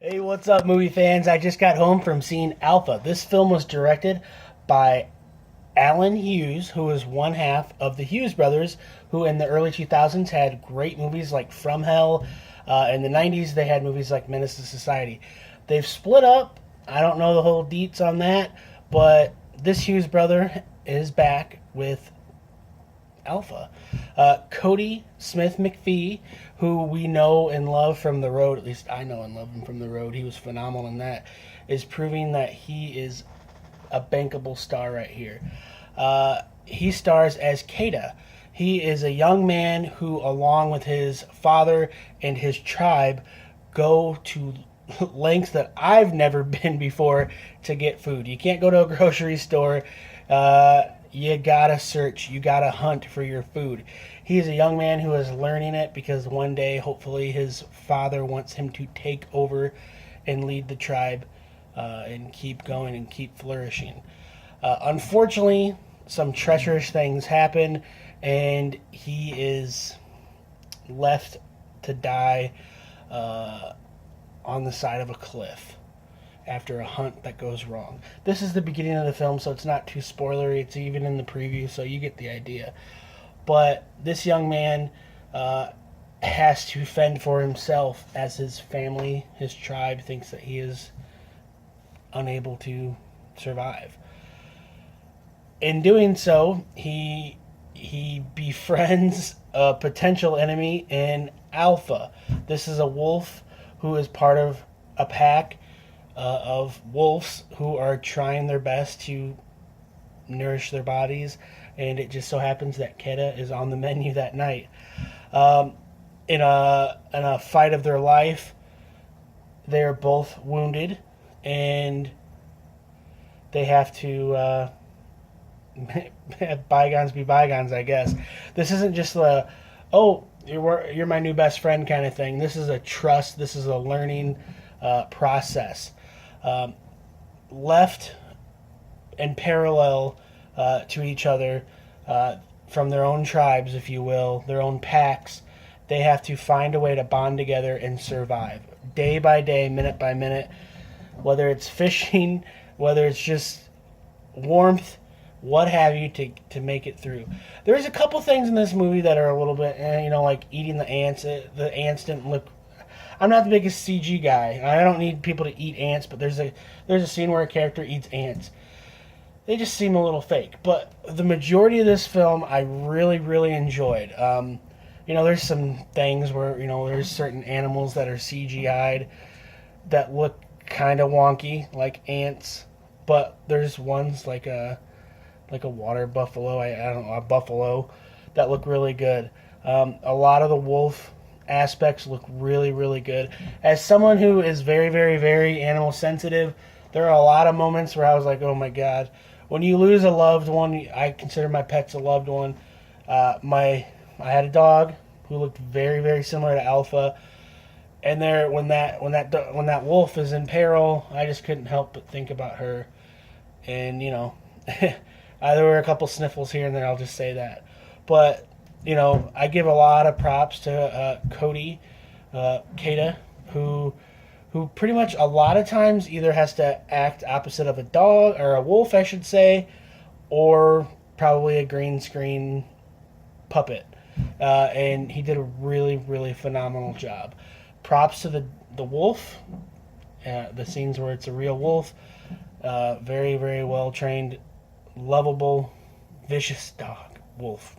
Hey, what's up, movie fans? I just got home from seeing Alpha. This film was directed by Alan Hughes, who is one half of the Hughes brothers, who in the early 2000s had great movies like From Hell. In the 90s, they had movies like Menace to Society. They've split up. I don't know the whole deets on that, but this Hughes brother is back with Alpha. Cody Smith McPhee, who we know and love from The Road, at least I know and love him from The Road, he was phenomenal in that, is proving that he is a bankable star right here. He stars as Kata. He is a young man who, along with his father and his tribe, go to lengths that I've never been before to get food. You can't go to a grocery store. You gotta search, you gotta hunt for your food. He is a young man who is learning it because one day, hopefully, his father wants him to take over and lead the tribe and keep going and keep flourishing. Unfortunately, some treacherous things happen, and he is left to die on the side of a cliff after a hunt that goes wrong. This is the beginning of the film, so it's not too spoilery. It's even in the preview, so you get the idea. But this young man has to fend for himself as his family, his tribe, thinks that he is unable to survive. In doing so, he befriends a potential enemy in Alpha. This is a wolf who is part of a pack of wolves who are trying their best to nourish their bodies, and it just so happens that Keta is on the menu that night. In a fight of their life, they are both wounded, and they have to bygones be bygones, I guess. This isn't just the, oh, you're my new best friend kind of thing. This is a trust. This is a learning process. Left in parallel to each other from their own tribes, if you will, their own packs, they have to find a way to bond together and survive day by day, minute by minute, whether it's fishing, whether it's just warmth, what have you, to make it through. There's a couple things in this movie that are a little bit, like eating the ants. The ants didn't look. I'm not the biggest CG guy. I don't need people to eat ants, but there's a scene where a character eats ants. They just seem a little fake. But the majority of this film I really, really enjoyed. There's some things where, there's certain animals that are CGI'd that look kind of wonky, like ants. But there's ones like a water buffalo, I don't know, a buffalo, that look really good. A lot of the wolf aspects look really, really good. As someone who is very, very, very animal sensitive, there are a lot of moments where I was like, oh my god. When you lose a loved one, I consider my pets a loved one. I had a dog who looked very, very similar to Alpha, and when that wolf is in peril, I just couldn't help but think about her. And there were a couple sniffles here and there, I'll just say that. But I give a lot of props to Cody, Kata, who pretty much a lot of times either has to act opposite of a dog, or a wolf, I should say, or probably a green screen puppet. And he did a really, really phenomenal job. Props to the wolf, the scenes where it's a real wolf. Very, very well trained, lovable, vicious dog, wolf.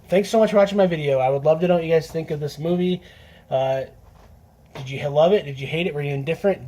Thanks so much for watching my video. I would love to know what you guys think of this movie. Did you love it? Did you hate it? Were you indifferent?